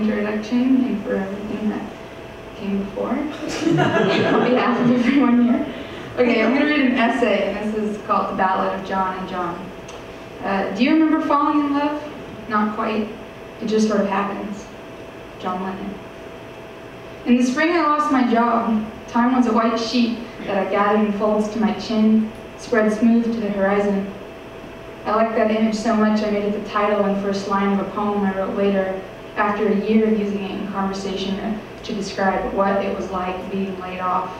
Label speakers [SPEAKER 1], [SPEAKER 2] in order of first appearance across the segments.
[SPEAKER 1] introduction and for everything that came before. On behalf of everyone here. Okay, I'm going to read an essay, and this is called The Ballad of John and John. Do you remember falling in love? Not quite. It just sort of happens. John Lennon. In the spring, I lost my job. Time was a white sheet that I gathered in folds to my chin, spread smooth to the horizon. I liked that image so much I made it the title and first line of a poem I wrote later, after a year of using it in conversation to describe what it was like being laid off.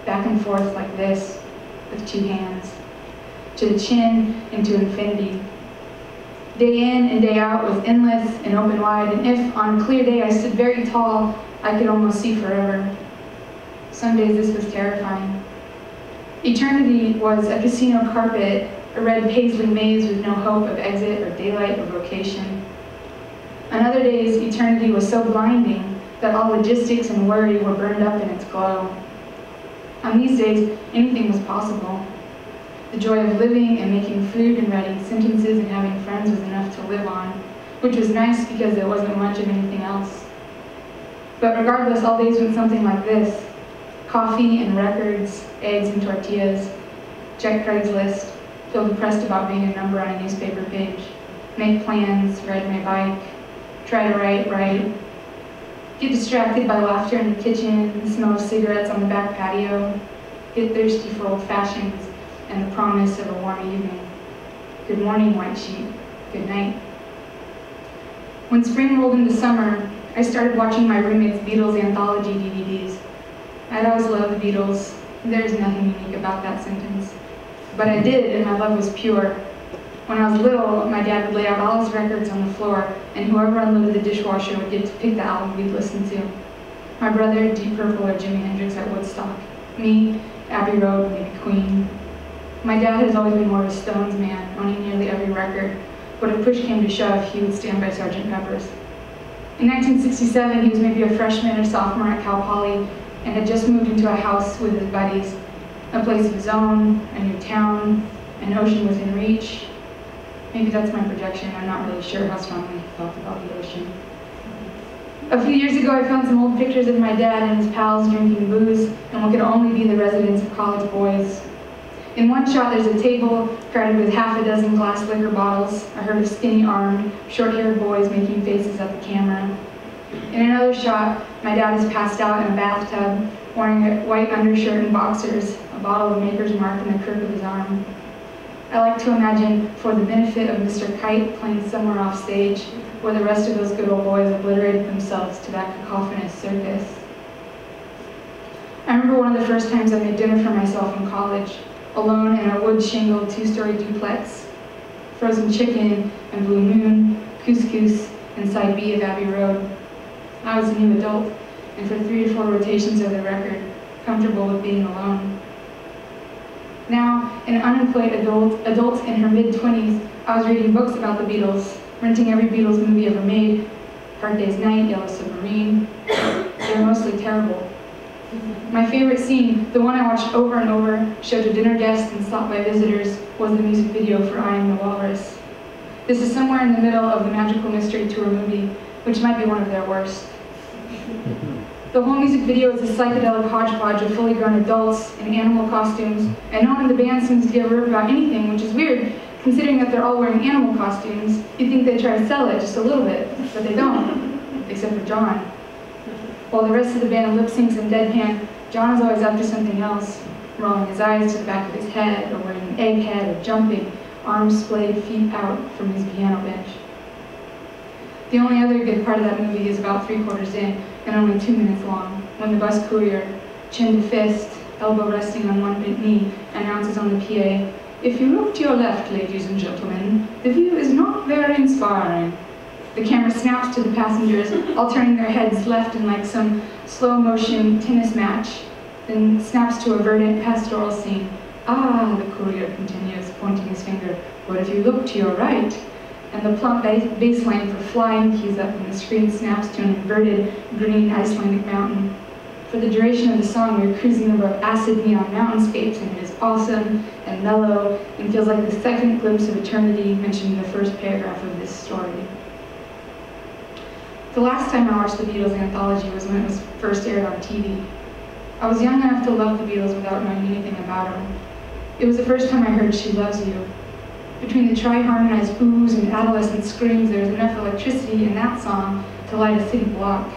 [SPEAKER 1] Back and forth like this, with two hands, to the chin and to infinity. Day in and day out was endless and open wide, and if on a clear day I stood very tall, I could almost see forever. Some days this was terrifying. Eternity was a casino carpet, a red paisley maze with no hope of exit or daylight or vocation. On other days, eternity was so blinding that all logistics and worry were burned up in its glow. On these days, anything was possible. The joy of living and making food and writing sentences and having friends was enough to live on, which was nice because there wasn't much of anything else. But regardless, all days went something like this: coffee and records, eggs and tortillas, check Craigslist, feel depressed about being a number on a newspaper page, make plans, ride my bike, try to write, get distracted by laughter in the kitchen, the smell of cigarettes on the back patio, get thirsty for old fashions and the promise of a warm evening. Good morning, white sheet. Good night. When spring rolled into summer, I started watching my roommate's Beatles anthology DVDs. I'd always loved the Beatles. There's nothing unique about that sentence. But I did, and my love was pure. When I was little, my dad would lay out all his records on the floor, and whoever unloaded the dishwasher would get to pick the album we'd listen to. My brother, Deep Purple or Jimi Hendrix at Woodstock. Me, Abbey Road, maybe Queen. My dad has always been more of a Stones man, owning nearly every record, but if push came to shove, he would stand by Sgt. Pepper's. In 1967, he was maybe a freshman or sophomore at Cal Poly and had just moved into a house with his buddies, a place of his own, a new town, an ocean within reach. Maybe that's my projection. I'm not really sure how strongly he felt about the ocean. A few years ago, I found some old pictures of my dad and his pals drinking booze and what could only be the residence of college boys. In one shot, there's a table crowded with half a dozen glass liquor bottles, a herd of skinny-armed, short-haired boys making faces at the camera. In another shot, my dad is passed out in a bathtub, wearing a white undershirt and boxers, a bottle of Maker's Mark in the crook of his arm. I like to imagine, for the benefit of Mr. Kite playing somewhere off stage, where the rest of those good old boys obliterated themselves to that cacophonous circus. I remember one of the first times I made dinner for myself in college, alone in a wood-shingled two-story duplex. Frozen chicken and Blue Moon, couscous, and side B of Abbey Road. I was a new adult, and for 3 to 4 rotations of the record, comfortable with being alone. Now, an unemployed adult in her mid-20s, I was reading books about the Beatles, renting every Beatles movie ever made, Hard Day's Night, Yellow Submarine. They were mostly terrible. My favorite scene, the one I watched over and over, showed to dinner guests and stopped by visitors, was the music video for I Am the Walrus. This is somewhere in the middle of the Magical Mystery Tour movie, which might be one of their worst. The whole music video is a psychedelic hodgepodge of fully grown adults in animal costumes, and no one in the band seems to give a rip about anything, which is weird, considering that they're all wearing animal costumes. You'd think they'd try to sell it just a little bit, but they don't, except for John. While the rest of the band lip-syncs and deadpan, John is always up to something else, rolling his eyes to the back of his head, or wearing an egg head, or jumping, arms splayed, feet out from his piano bench. The only other good part of that movie is about 3/4 in, and only 2 minutes long, when the bus courier, chin to fist, elbow resting on one knee, announces on the PA, "If you look to your left, ladies and gentlemen, the view is not very inspiring." The camera snaps to the passengers, all turning their heads left in like some slow-motion tennis match, then snaps to a verdant pastoral scene. "Ah," the courier continues, pointing his finger, "but if you look to your right," and the plump bass line for Flying keys up, and the screen snaps to an inverted green Icelandic mountain. For the duration of the song, we're cruising over acid neon mountainscapes, and it is awesome and mellow, and feels like the second glimpse of eternity mentioned in the first paragraph of this story. The last time I watched the Beatles anthology was when it was first aired on TV. I was young enough to love the Beatles without knowing anything about them. It was the first time I heard She Loves You. Between the tri-harmonized oohs and adolescent screams, there was enough electricity in that song to light a city block.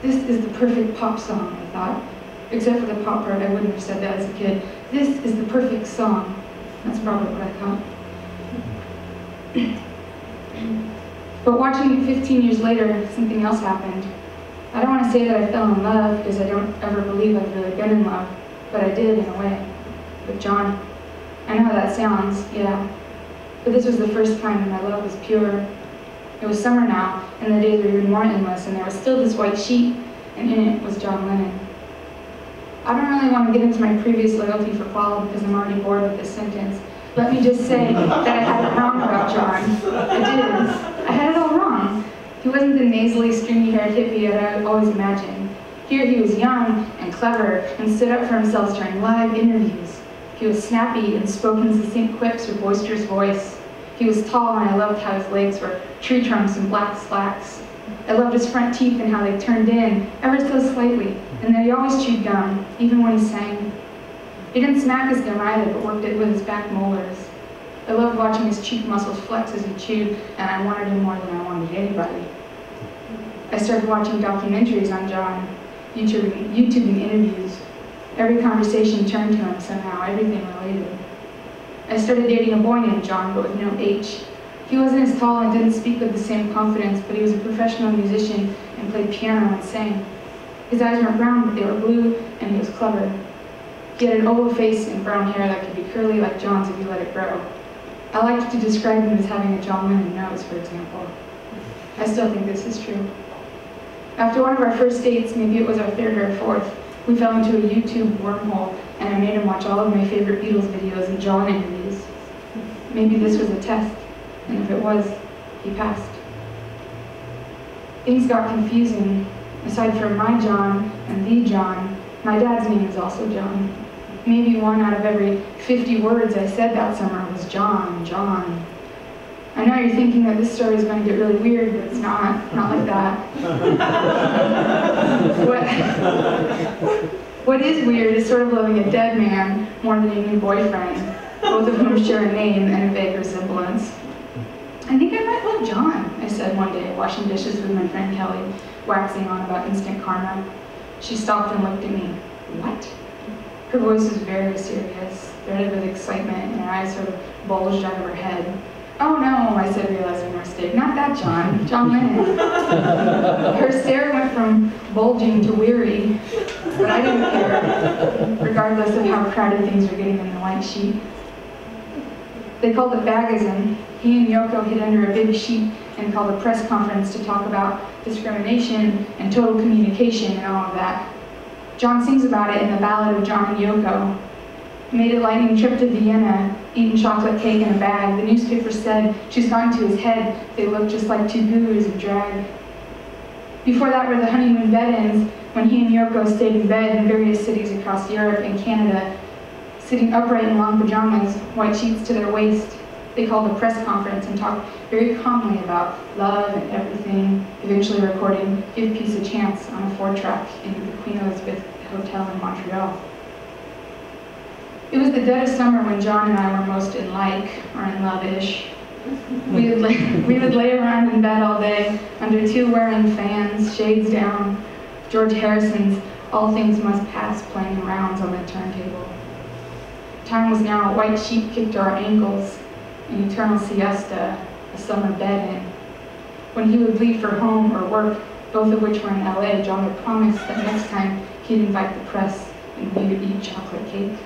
[SPEAKER 1] This is the perfect pop song, I thought. Except for the pop part, I wouldn't have said that as a kid. This is the perfect song. That's probably what I thought. But watching it 15 years later, something else happened. I don't want to say that I fell in love, because I don't ever believe I've really been in love, but I did in a way, with John. I know how that sounds, yeah. But this was the first time that my love was pure. It was summer now, and the days were even more endless, and there was still this white sheet, and in it was John Lennon. I don't really want to get into my previous loyalty for Paul, because I'm already bored with this sentence. Let me just say that I had it wrong about John. I did. I had it all wrong. He wasn't the nasally, stringy-haired hippie that I always imagined. Here he was young and clever and stood up for himself during live interviews. He was snappy and spoke in succinct quips with boisterous voice. He was tall, and I loved how his legs were tree trunks and black slacks. I loved his front teeth and how they turned in ever so slightly, and that he always chewed gum, even when he sang. He didn't smack his gum either, but worked it with his back molars. I loved watching his cheek muscles flex as he chewed, and I wanted him more than I wanted anybody. I started watching documentaries on John, YouTubing interviews. Every conversation turned to him somehow, everything related. I started dating a boy named John, but with no H. He wasn't as tall and didn't speak with the same confidence, but he was a professional musician and played piano and sang. His eyes weren't brown, but they were blue, and he was clever. He had an oval face and brown hair that could be curly like John's if you let it grow. I liked to describe him as having a John Lennon nose, for example. I still think this is true. After one of our first dates, maybe it was our third or fourth, we fell into a YouTube wormhole, and I made him watch all of my favorite Beatles videos and John interviews. Maybe this was a test, and if it was, he passed. Things got confusing. Aside from my John and the John, my dad's name is also John. Maybe 1 out of every 50 words I said that summer was John, John. I know you're thinking that this story is going to get really weird, but it's not like that. What is weird is sort of loving a dead man more than a new boyfriend, both of whom share a name and a vague resemblance. I think I might love John, I said one day, washing dishes with my friend Kelly, waxing on about instant karma. She stopped and looked at me. What? Her voice was very serious, threaded with excitement, and her eyes sort of bulged out of her head. Oh no, I said, realizing my mistake. Not that John, John Lennon. Her stare went from bulging to weary, but I didn't care, regardless of how crowded things were getting in the white sheet. They called it bagism. He and Yoko hid under a big sheet and called a press conference to talk about discrimination and total communication and all of that. John sings about it in the Ballad of John and Yoko. He made a lightning trip to Vienna, eaten chocolate cake in a bag. The newspaper said she's gone to his head. They looked just like two gurus of drag. Before that were the honeymoon bed-ins, when he and Yoko stayed in bed in various cities across Europe and Canada, sitting upright in long pajamas, white sheets to their waist. They called a press conference and talked very calmly about love and everything, eventually recording Give Peace a Chance on a 4-track in the Queen Elizabeth Hotel in Montreal. It was the dead of summer when John and I were most in like, or in love-ish. We would lay around in bed all day, under 2 wearing fans, shades down, George Harrison's All Things Must Pass playing rounds on the turntable. Time was now a white sheet kicked to our ankles, an eternal siesta, a summer bed-in. When he would leave for home or work, both of which were in LA, John would promise that next time he'd invite the press and we would eat chocolate cake.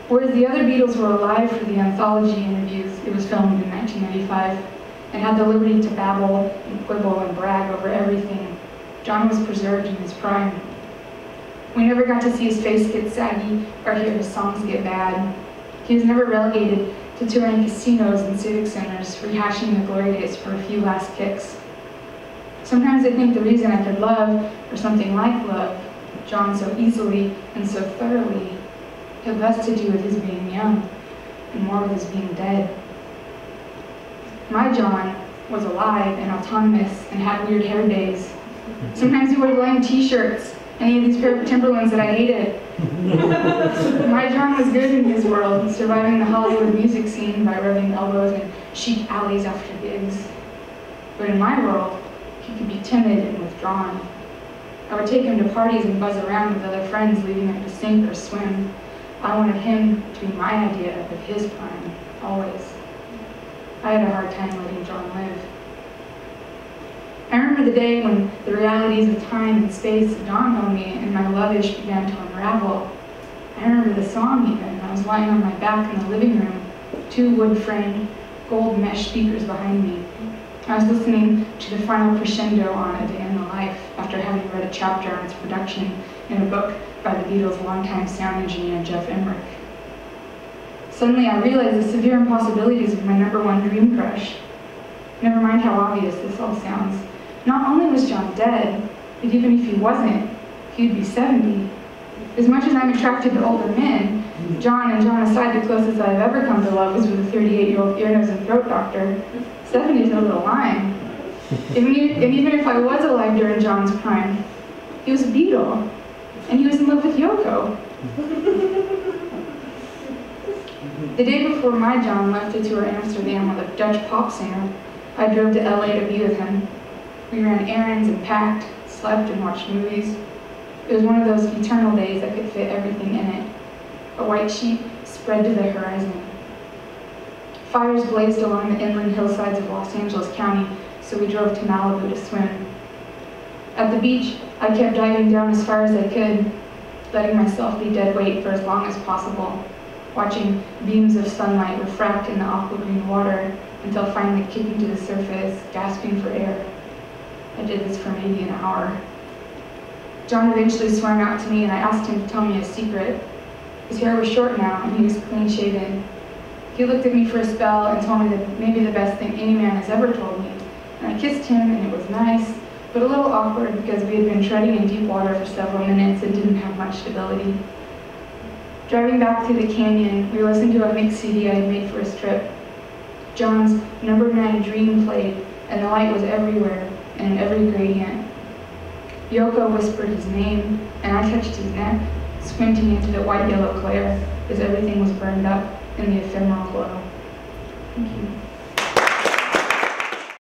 [SPEAKER 1] Whereas the other Beatles were alive for the anthology interviews, it was filmed in 1995, and had the liberty to babble and quibble and brag over everything, John was preserved in his prime. We never got to see his face get saggy or hear his songs get bad. He was never relegated to touring casinos and civic centers, rehashing the glory days for a few last kicks. Sometimes I think the reason I could love, or something like love, John so easily and so thoroughly had less to do with his being young and more with his being dead. My John was alive and autonomous and had weird hair days. Sometimes he wore lame t-shirts and he had these pair of Timberlands that I hated. My John was good in his world, surviving the Hollywood music scene by rubbing elbows in chic alleys after gigs. But in my world, he could be timid and withdrawn. I would take him to parties and buzz around with other friends, leaving him to sink or swim. I wanted him to be my idea of his prime, always. I had a hard time letting John live. I remember the day when the realities of time and space dawned on me and my love-ish began to unravel. I remember the song even. I was lying on my back in the living room, 2 wood-framed, gold mesh speakers behind me. I was listening to the final crescendo on A Day in the Life after having read a chapter on its production in a book by the Beatles' longtime sound engineer, Jeff Emmerich. Suddenly I realized the severe impossibilities of my #1 dream crush. Never mind how obvious this all sounds. Not only was John dead, but even if he wasn't, he'd be 70. As much as I'm attracted to older men, John aside, the closest I've ever come to love was with a 38-year-old ear, nose, and throat doctor. 70 is over the line. And even if I was alive during John's prime, he was a Beatle, and he was in love with Yoko. The day before my John left to tour Amsterdam with a Dutch pop singer, I drove to LA to be with him. We ran errands and packed, slept and watched movies. It was one of those eternal days that could fit everything in it. A white sheet spread to the horizon. Fires blazed along the inland hillsides of Los Angeles County, so we drove to Malibu to swim. At the beach, I kept diving down as far as I could, letting myself be dead weight for as long as possible, watching beams of sunlight refract in the aqua green water until finally kicking to the surface, gasping for air. I did this for maybe an hour. John eventually swam out to me and I asked him to tell me a secret. His hair was short now and he was clean shaven. He looked at me for a spell and told me that maybe the best thing any man has ever told me. And I kissed him and it was nice, but a little awkward because we had been treading in deep water for several minutes and didn't have much stability. Driving back through the canyon, we listened to a mix CD I had made for his trip. John's #9 Dream played, and the light was everywhere and in every gradient. Yoko whispered his name, and I touched his neck, squinting into the white-yellow glare as everything was burned up in the ephemeral glow. Thank you.